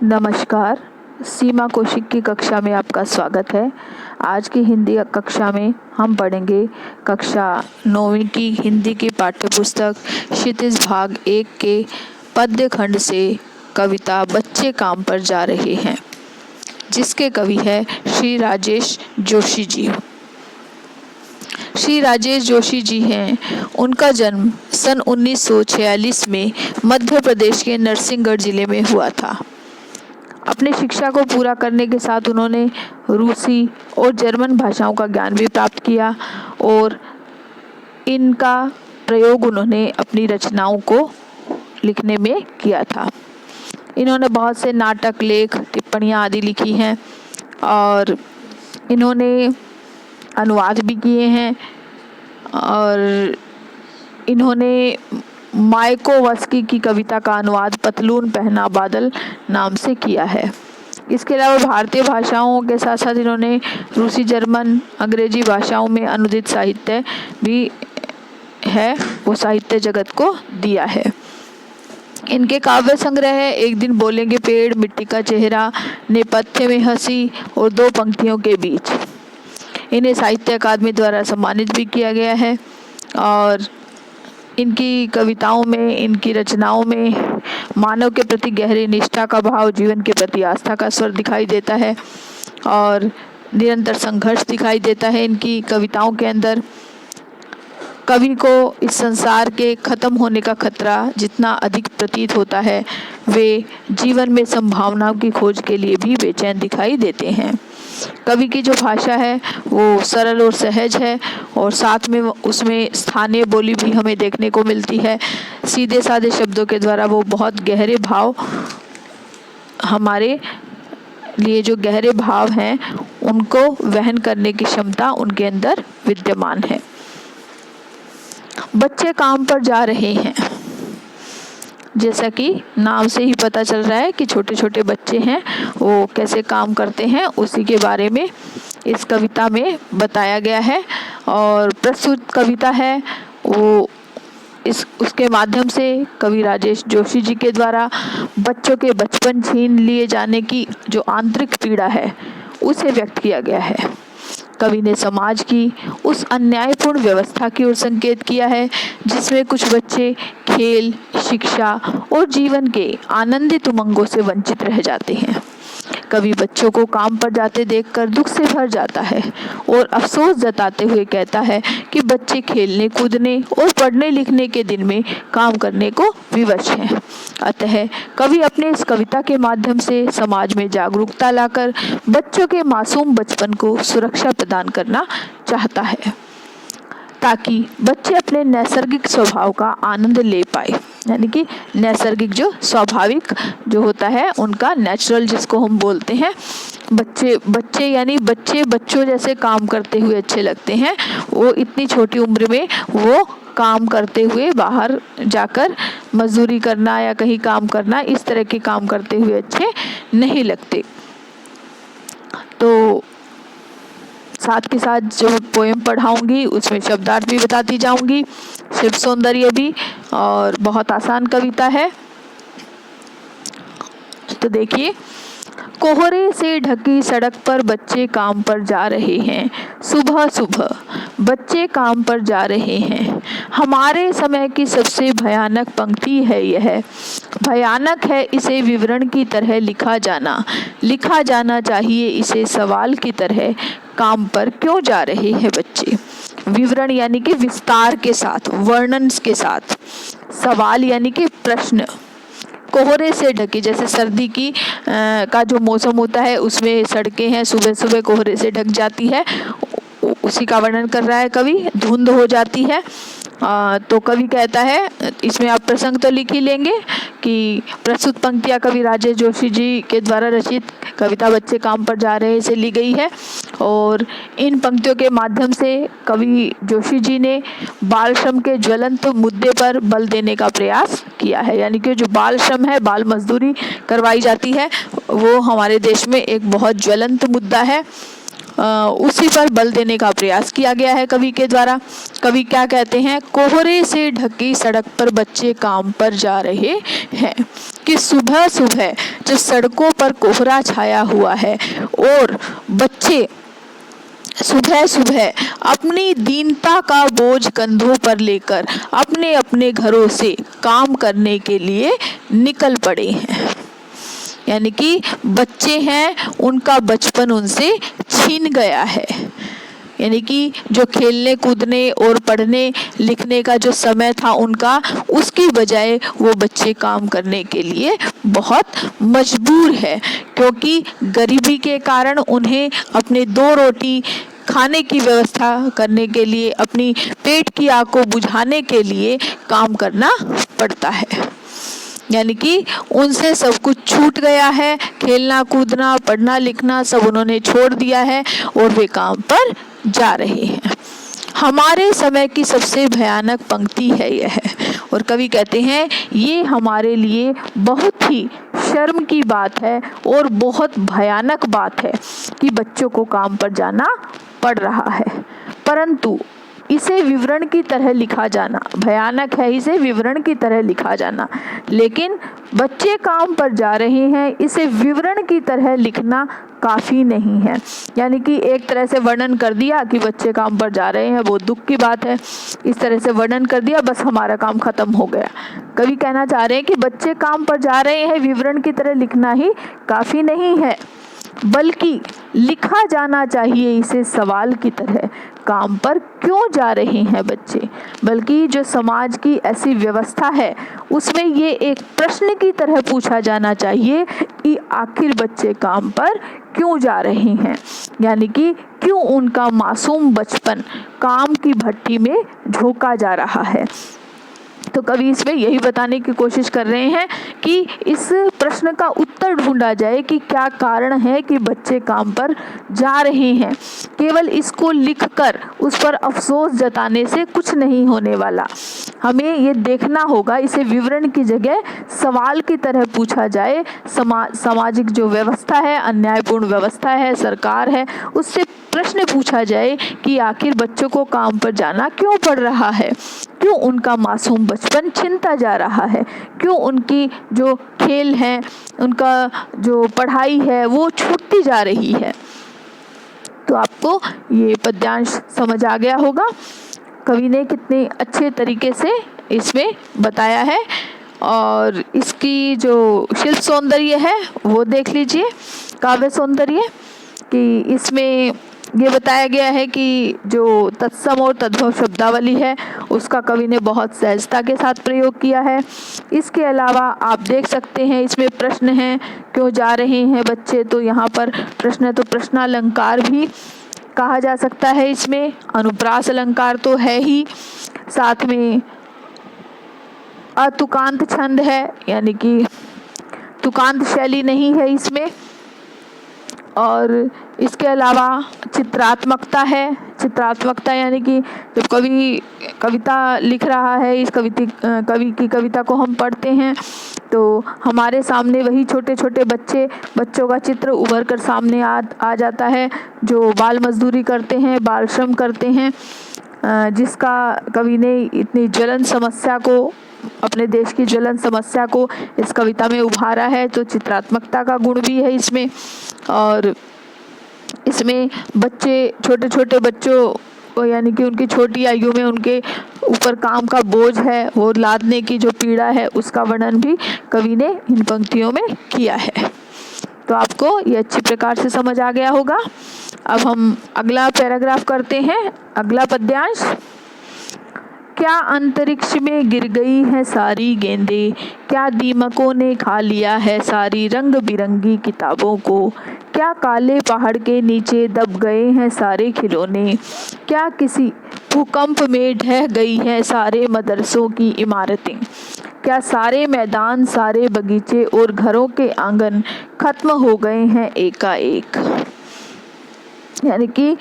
नमस्कार। सीमा कौशिक की कक्षा में आपका स्वागत है। आज की हिंदी कक्षा में हम पढ़ेंगे कक्षा 9वीं की हिंदी की पाठ्य पुस्तक क्षितिज भाग 1 के पद्य खंड से कविता बच्चे काम पर जा रहे हैं, जिसके कवि है श्री राजेश जोशी जी। श्री राजेश जोशी जी हैं। उनका जन्म सन 1946 में मध्य प्रदेश के नरसिंहगढ़ जिले में हुआ था। अपनी शिक्षा को पूरा करने के साथ उन्होंने रूसी और जर्मन भाषाओं का ज्ञान भी प्राप्त किया और इनका प्रयोग उन्होंने अपनी रचनाओं को लिखने में किया था। इन्होंने बहुत से नाटक, लेख, टिप्पणियाँ आदि लिखी हैं और इन्होंने अनुवाद भी किए हैं और इन्होंने मायकोवस्की की कविता का अनुवाद पतलून पहना बादल नाम से किया है। इसके अलावा भारतीय भाषाओं के साथ साथ इन्होंने रूसी, जर्मन, अंग्रेजी भाषाओं में अनुदित साहित्य भी है, वो साहित्य जगत को दिया है। इनके काव्य संग्रह है एक दिन बोलेंगे पेड़, मिट्टी का चेहरा, नेपथ्य में हंसी और दो पंक्तियों के बीच। इन्हें साहित्य अकादमी द्वारा सम्मानित भी किया गया है और इनकी कविताओं में, इनकी रचनाओं में मानव के प्रति गहरी निष्ठा का भाव, जीवन के प्रति आस्था का स्वर दिखाई देता है और निरंतर संघर्ष दिखाई देता है। इनकी कविताओं के अंदर कवि को इस संसार के खत्म होने का खतरा जितना अधिक प्रतीत होता है, वे जीवन में संभावनाओं की खोज के लिए भी बेचैन दिखाई देते हैं। कवि की जो भाषा है वो सरल और सहज है और साथ में उसमें स्थानीय बोली भी हमें देखने को मिलती है। सीधे साधे शब्दों के द्वारा वो बहुत गहरे भाव, हमारे लिए जो गहरे भाव हैं उनको वहन करने की क्षमता उनके अंदर विद्यमान है। बच्चे काम पर जा रहे हैं, जैसा कि नाम से ही पता चल रहा है कि छोटे छोटे बच्चे हैं, वो कैसे काम करते हैं उसी के बारे में इस कविता में बताया गया है। और प्रस्तुत कविता है वो उसके माध्यम से कवि राजेश जोशी जी के द्वारा बच्चों के बचपन छीन लिए जाने की जो आंतरिक पीड़ा है उसे व्यक्त किया गया है। कवि ने समाज की उस अन्यायपूर्ण व्यवस्था की ओर संकेत किया है जिसमें कुछ बच्चे खेल, शिक्षा और जीवन के आनंदित उमंगों से वंचित रह जाते हैं। कवि बच्चों को काम पर जाते देखकर दुख से भर जाता है और अफसोस जताते हुए कहता है कि बच्चे खेलने, कूदने और पढ़ने लिखने के दिन में काम करने को विवश हैं। अतः कवि अपने इस कविता के माध्यम से समाज में जागरूकता लाकर बच्चों के मासूम बचपन को सुरक्षा प्रदान करना चाहता है, ताकि बच्चे अपने नैसर्गिक स्वभाव का आनंद ले पाए। यानी कि नैसर्गिक जो स्वाभाविक जो होता है उनका नेचुरल, जिसको हम बोलते हैं, बच्चे यानी बच्चों जैसे काम करते हुए अच्छे लगते हैं। वो इतनी छोटी उम्र में वो काम करते हुए बाहर जाकर मजदूरी करना या कहीं काम करना, इस तरह के काम करते हुए अच्छे नहीं लगते। तो साथ के साथ जो पोएम पढ़ाऊंगी उसमें शब्दार्थ भी बताती जाऊंगी, शिव सौंदर्य भी, और बहुत आसान कविता है। तो देखिए, कोहरे से ढकी सड़क पर बच्चे काम पर जा रहे हैं, सुबह सुबह बच्चे काम पर जा रहे हैं। हमारे समय की सबसे भयानक पंक्ति है यह, भयानक है इसे विवरण की तरह लिखा जाना चाहिए इसे सवाल की तरह, काम पर क्यों जा रहे हैं बच्चे। विवरण यानी कि विस्तार के साथ, वर्णन के साथ, सवाल यानी कि प्रश्न। कोहरे से ढकी, जैसे सर्दी की का जो मौसम होता है उसमें सड़कें हैं, सुबह सुबह कोहरे से ढक जाती है, उसी का वर्णन कर रहा है कवि। धुंध हो जाती है तो कवि कहता है, इसमें आप प्रसंग तो लिख ही लेंगे कि प्रस्तुत पंक्तियाँ कवि राजेश जोशी जी के द्वारा रचित कविता बच्चे काम पर जा रहे से ली गई है और इन पंक्तियों के माध्यम से कवि जोशी जी ने बाल श्रम के ज्वलंत मुद्दे पर बल देने का प्रयास किया है। यानी कि जो बाल श्रम है, बाल मजदूरी करवाई जाती है, वो हमारे देश में एक बहुत ज्वलंत मुद्दा है। उसी पर बल देने का प्रयास किया गया है कवि के द्वारा। कवि क्या कहते हैं, कोहरे से ढकी सड़क पर बच्चे काम पर जा रहे हैं, कि सुबह सुबह जो सड़कों पर कोहरा छाया हुआ है और बच्चे सुबह सुबह अपनी दीनता का बोझ कंधों पर लेकर अपने अपने घरों से काम करने के लिए निकल पड़े हैं। यानी कि बच्चे हैं, उनका बचपन उनसे छीन गया है। यानी कि जो खेलने कूदने और पढ़ने लिखने का जो समय था उनका, उसकी बजाय वो बच्चे काम करने के लिए बहुत मजबूर है, क्योंकि गरीबी के कारण उन्हें अपने 2 रोटी खाने की व्यवस्था करने के लिए, अपनी पेट की आग को बुझाने के लिए काम करना पड़ता है। यानी कि उनसे सब कुछ छूट गया है, खेलना कूदना पढ़ना लिखना सब उन्होंने छोड़ दिया है और वे काम पर जा रहे हैं। हमारे समय की सबसे भयानक पंक्ति है यह, और कवि कहते हैं ये हमारे लिए बहुत ही शर्म की बात है और बहुत भयानक बात है कि बच्चों को काम पर जाना पड़ रहा है। परंतु इसे विवरण की तरह लिखा जाना भयानक है, इसे विवरण की तरह लिखा जाना, लेकिन बच्चे काम पर जा रहे हैं इसे विवरण की तरह लिखना काफ़ी नहीं है। यानी कि एक तरह से वर्णन कर दिया कि बच्चे काम पर जा रहे हैं, बहुत दुख की बात है, इस तरह से वर्णन कर दिया, बस हमारा काम खत्म हो गया। कवि कहना चाह रहे हैं कि बच्चे काम पर जा रहे हैं विवरण की तरह लिखना ही काफ़ी नहीं है, बल्कि लिखा जाना चाहिए इसे सवाल की तरह, काम पर क्यों जा रहे हैं बच्चे। बल्कि जो समाज की ऐसी व्यवस्था है उसमें ये एक प्रश्न की तरह पूछा जाना चाहिए कि आखिर बच्चे काम पर क्यों जा रहे हैं। यानी कि क्यों उनका मासूम बचपन काम की भट्टी में झोंका जा रहा है। तो कवि इसमें यही बताने की कोशिश कर रहे हैं कि इस प्रश्न का उत्तर ढूंढा जाए कि क्या कारण है कि बच्चे काम पर जा रहे हैं। केवल इसको लिखकर उस पर अफसोस जताने से कुछ नहीं होने वाला, हमें ये देखना होगा, इसे विवरण की जगह सवाल की तरह पूछा जाए। सामाजिक जो व्यवस्था है, अन्यायपूर्ण व्यवस्था है, सरकार है, उससे प्रश्न पूछा जाए कि आखिर बच्चों को काम पर जाना क्यों पड़ रहा है, क्यों उनका मासूम बचपन छिनता जा रहा है, क्यों उनकी जो खेल है, उनका जो पढ़ाई है वो छूटती जा रही है। तो आपको ये पद्यांश समझ आ गया होगा, कवि ने कितने अच्छे तरीके से इसमें बताया है। और इसकी जो शिल्प सौंदर्य है वो देख लीजिए, काव्य सौंदर्य, कि इसमें ये बताया गया है कि जो तत्सम और तद्भव शब्दावली है उसका कवि ने बहुत सहजता के साथ प्रयोग किया है। इसके अलावा आप देख सकते हैं इसमें प्रश्न हैं, क्यों जा रहे हैं बच्चे, तो यहाँ पर प्रश्न, तो प्रश्नालंकार भी कहा जा सकता है। इसमें अनुप्रास अलंकार तो है ही, साथ में अतुकांत छंद है, यानी कि तुकांत शैली नहीं है इसमें। और इसके अलावा चित्रात्मकता है, चित्रात्मकता यानी कि जब कवि कविता लिख रहा है, इस कवि की कविता को हम पढ़ते हैं तो हमारे सामने वही छोटे छोटे बच्चों का चित्र उभर कर सामने आ जाता है, जो बाल मजदूरी करते हैं, बाल श्रम करते हैं, जिसका कवि ने इतनी ज्वलन समस्या को, अपने देश की ज्वलन समस्या को इस कविता में उभारा है। तो चित्रात्मकता का गुण भी है इसमें। और इसमें बच्चे, छोटे छोटे बच्चों, यानी कि उनकी छोटी आयु में उनके ऊपर काम का बोझ है, वो लादने की जो पीड़ा है उसका वर्णन भी कवि ने इन पंक्तियों में किया है। तो आपको ये अच्छी प्रकार से समझ आ गया होगा। अब हम अगला पैराग्राफ करते हैं, अगला पद्यांश। क्या अंतरिक्ष में गिर गई हैं सारी गेंदें, क्या दीमकों ने खा लिया है सारी रंग बिरंगी किताबों को, क्या काले पहाड़ के नीचे दब गए हैं सारे खिलौने, क्या किसी भूकंप में ढह गई हैं सारे मदरसों की इमारतें, क्या सारे मैदान, सारे बगीचे और घरों के आंगन खत्म हो गए हैं एकाएक। यानी कि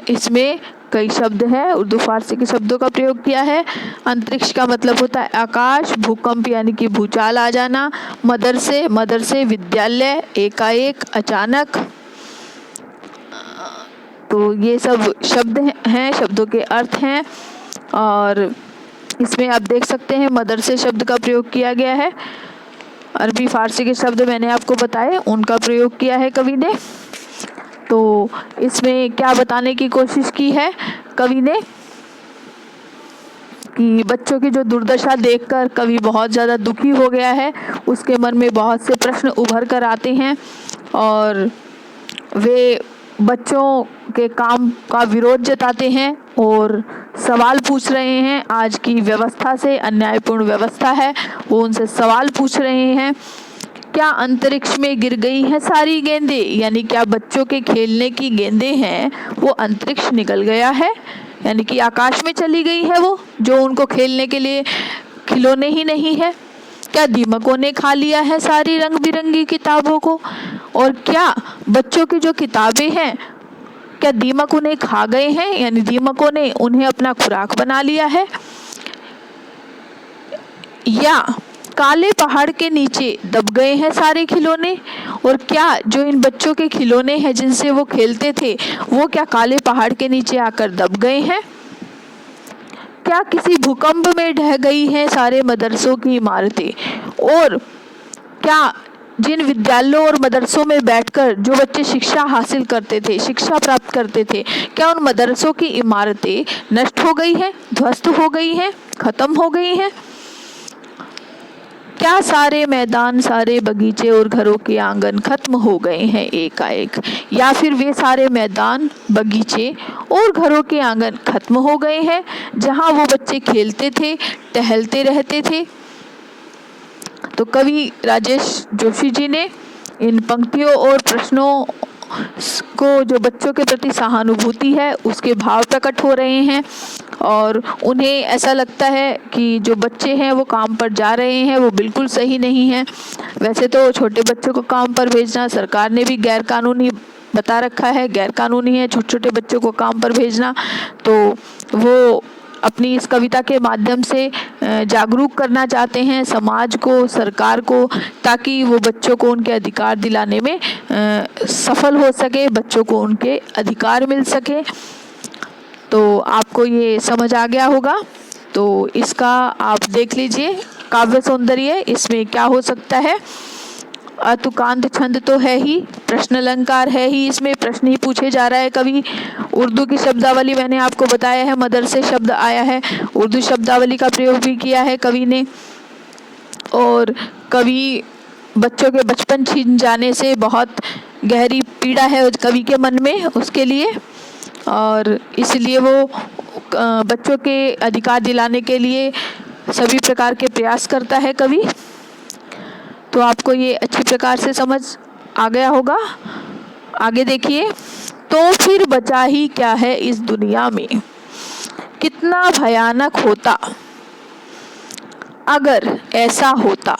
इसमें कई शब्द हैं, उर्दू फारसी के शब्दों का प्रयोग किया है। अंतरिक्ष का मतलब होता है आकाश, भूकंप यानी कि भूचाल आ जाना, मदरसे विद्यालय, एकाएक अचानक। तो ये सब शब्द हैं, शब्दों के अर्थ हैं। और इसमें आप देख सकते हैं मदरसे शब्द का प्रयोग किया गया है। अरबी फारसी के शब्द मैंने आपको बताए, उनका प्रयोग किया है कवि ने। तो इसमें क्या बताने की कोशिश की है कवि ने कि बच्चों की जो दुर्दशा देखकर कवि बहुत ज़्यादा दुखी हो गया है, उसके मन में बहुत से प्रश्न उभर कर आते हैं और वे बच्चों के काम का विरोध जताते हैं और सवाल पूछ रहे हैं। आज की व्यवस्था से, अन्यायपूर्ण व्यवस्था है, वो उनसे सवाल पूछ रहे हैं। क्या अंतरिक्ष में गिर गई हैं सारी गेंदें, यानी क्या बच्चों के खेलने की गेंदें हैं वो अंतरिक्ष निकल गया है, यानी कि आकाश में चली गई है वो, जो उनको खेलने के लिए खिलौने ही नहीं है। क्या दीमकों ने खा लिया है सारी रंग बिरंगी किताबों को, और क्या बच्चों की जो किताबें हैं क्या दीमक उन्हें खा गए हैं, यानी दीमकों ने उन्हें अपना खुराक बना लिया है। या काले पहाड़ के नीचे दब गए हैं सारे खिलौने, और क्या जो इन बच्चों के खिलौने हैं जिनसे वो खेलते थे वो क्या काले पहाड़ के नीचे आकर दब गए हैं। क्या किसी भूकंप में ढह गई हैं सारे मदरसों की इमारतें, और क्या जिन विद्यालयों और मदरसों में बैठकर जो बच्चे शिक्षा हासिल करते थे, शिक्षा प्राप्त करते थे, क्या उन मदरसों की इमारतें नष्ट हो गई हैं, ध्वस्त हो गई हैं, खत्म हो गई हैं। क्या सारे मैदान, सारे बगीचे और घरों के आंगन खत्म हो गए हैं एकाएक, या फिर वे सारे मैदान, बगीचे और घरों के आंगन खत्म हो गए हैं जहां वो बच्चे खेलते थे, टहलते रहते थे। तो कवि राजेश जोशी जी ने इन पंक्तियों और प्रश्नों को, जो बच्चों के प्रति सहानुभूति है, उसके भाव प्रकट हो रहे हैं और उन्हें ऐसा लगता है कि जो बच्चे हैं वो काम पर जा रहे हैं वो बिल्कुल सही नहीं है। वैसे तो छोटे बच्चों को काम पर भेजना सरकार ने भी गैर कानूनी बता रखा है, गैर कानूनी है छोटे छोटे बच्चों को काम पर भेजना। तो वो अपनी इस कविता के माध्यम से जागरूक करना चाहते हैं समाज को, सरकार को, ताकि वो बच्चों को उनके अधिकार दिलाने में सफल हो सके, बच्चों को उनके अधिकार मिल सके। तो आपको ये समझ आ गया होगा। तो इसका आप देख लीजिए काव्य सौंदर्य, इसमें क्या हो सकता है। अतुकांत छंद तो है ही, प्रश्न अलंकार है ही, इसमें प्रश्न ही पूछे जा रहा है कवि। उर्दू की शब्दावली मैंने आपको बताया है, मदरसे शब्द आया है, उर्दू शब्दावली का प्रयोग भी किया है कवि ने। और कवि बच्चों के बचपन छीन जाने से बहुत गहरी पीड़ा है कवि के मन में उसके लिए, और इसलिए वो बच्चों के अधिकार दिलाने के लिए सभी प्रकार के प्रयास करता है कवि। तो आपको ये अच्छी प्रकार से समझ आ गया होगा। आगे देखिए, तो फिर बचा ही क्या है इस दुनिया में, कितना भयानक होता अगर ऐसा होता।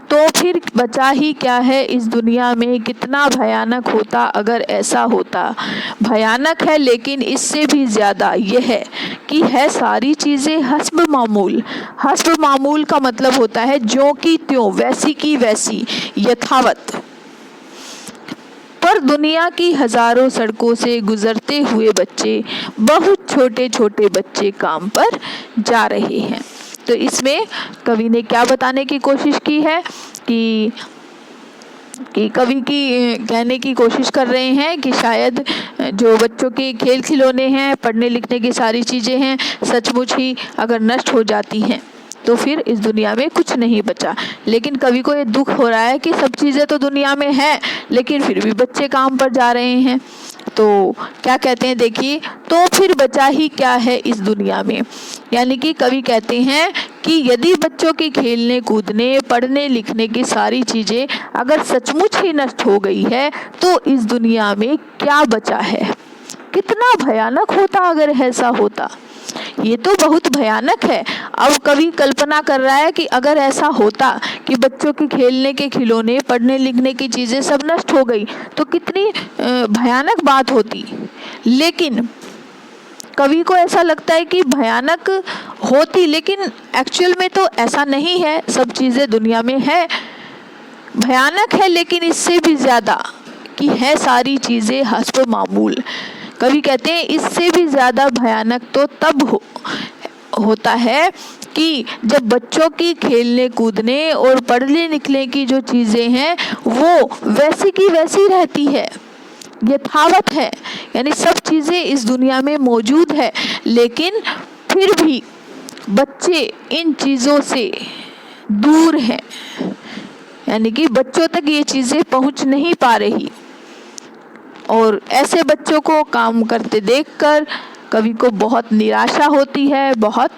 तो फिर बचा ही क्या है इस दुनिया में, कितना भयानक होता अगर ऐसा होता। भयानक है लेकिन इससे भी ज़्यादा यह है कि है सारी चीज़ें हस्ब मामूल। हस्ब मामूल का मतलब होता है ज्यों की त्यों, वैसी की वैसी, यथावत। पर दुनिया की हजारों सड़कों से गुजरते हुए बच्चे, बहुत छोटे छोटे बच्चे काम पर जा रहे हैं। तो इसमें कवि ने क्या बताने की कोशिश की है कि कवि की कहने की कोशिश कर रहे हैं कि शायद जो बच्चों के खेल खिलौने हैं, पढ़ने लिखने की सारी चीज़ें हैं, सचमुच ही अगर नष्ट हो जाती हैं तो फिर इस दुनिया में कुछ नहीं बचा। लेकिन कवि को ये दुख हो रहा है कि सब चीज़ें तो दुनिया में है लेकिन फिर भी बच्चे काम पर जा रहे हैं। तो क्या कहते हैं देखिए, तो फिर बचा ही क्या है इस दुनिया में, यानी कि कवि कहते हैं कि यदि बच्चों की खेलने कूदने, पढ़ने लिखने की सारी चीज़ें अगर सचमुच ही नष्ट हो गई है तो इस दुनिया में क्या बचा है। कितना भयानक होता अगर ऐसा होता, ये तो बहुत भयानक है। अब कवि कल्पना कर रहा है कि अगर ऐसा होता कि बच्चों के खेलने के खिलौने, पढ़ने लिखने की चीज़ें सब नष्ट हो गई तो कितनी भयानक बात होती। लेकिन कवि को ऐसा लगता है कि भयानक होती, लेकिन एक्चुअल में तो ऐसा नहीं है। सब चीज़ें दुनिया में है, भयानक है लेकिन इससे भी ज़्यादा कि है सारी चीज़ें हस्ब मामूल। कवि कहते हैं इससे भी ज़्यादा भयानक तो तब होता है कि जब बच्चों की खेलने कूदने और पढ़ने लिखने की जो चीज़ें हैं वो वैसी की वैसी रहती है, यथावत है, यानी सब चीज़ें इस दुनिया में मौजूद है, लेकिन फिर भी बच्चे इन चीज़ों से दूर हैं, यानी कि बच्चों तक ये चीज़ें पहुंच नहीं पा रही। और ऐसे बच्चों को काम करते देखकर कवि को बहुत निराशा होती है, बहुत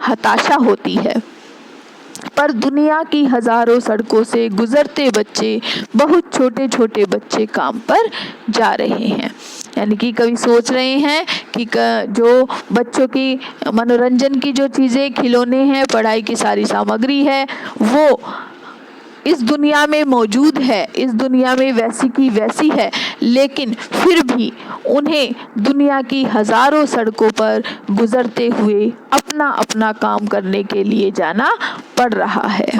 हताशा होती है। पर दुनिया की हजारों सड़कों से गुजरते बच्चे, बहुत छोटे छोटे बच्चे काम पर जा रहे हैं। यानी कि कवि सोच रहे हैं कि जो बच्चों की मनोरंजन की जो चीज़ें, खिलौने हैं, पढ़ाई की सारी सामग्री है, वो इस दुनिया में मौजूद है, इस दुनिया में वैसी की वैसी है, लेकिन फिर भी उन्हें दुनिया की हजारों सड़कों पर गुजरते हुए अपना अपना काम करने के लिए जाना पड़ रहा है।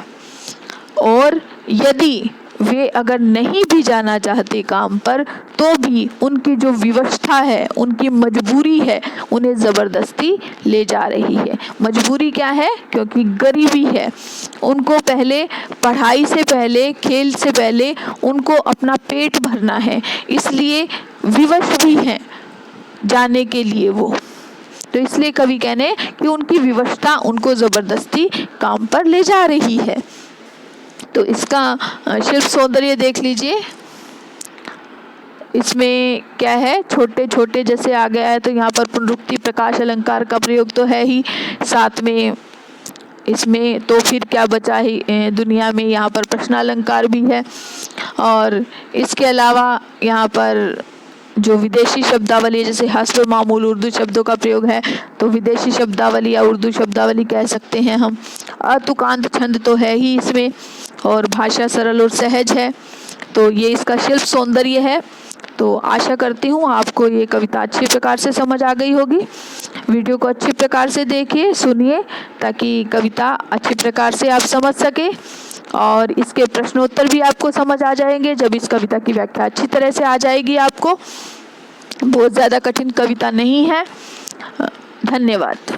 और यदि वे अगर नहीं भी जाना चाहते काम पर, तो भी उनकी जो व्यवस्था है, उनकी मजबूरी है, उन्हें ज़बरदस्ती ले जा रही है। मजबूरी क्या है? क्योंकि गरीबी है। उनको पहले पढ़ाई से पहले, खेल से पहले उनको अपना पेट भरना है, इसलिए विवश भी हैं जाने के लिए वो। तो इसलिए कवि कहने कि उनकी विवशता उनको ज़बरदस्ती काम पर ले जा रही है। तो इसका शिल्प सौंदर्य देख लीजिए। इसमें क्या है, छोटे छोटे जैसे आ गया है, तो यहाँ पर पुनरुक्ति प्रकाश अलंकार का प्रयोग तो है ही, साथ में इसमें तो फिर क्या बचा ही दुनिया में, यहाँ पर प्रश्नालंकार भी है। और इसके अलावा यहाँ पर जो विदेशी शब्दावली, जैसे हस्ब मामूल उर्दू शब्दों का प्रयोग है, तो विदेशी शब्दावली या उर्दू शब्दावली कह सकते हैं हम। अतुकांत छंद तो है ही इसमें, और भाषा सरल और सहज है। तो ये इसका शिल्प सौंदर्य है। तो आशा करती हूँ आपको ये कविता अच्छी प्रकार से समझ आ गई होगी। वीडियो को अच्छी प्रकार से देखिए, सुनिए, ताकि कविता अच्छी प्रकार से आप समझ सके, और इसके प्रश्नोत्तर भी आपको समझ आ जाएंगे जब इस कविता की व्याख्या अच्छी तरह से आ जाएगी आपको। बहुत ज़्यादा कठिन कविता नहीं है। धन्यवाद।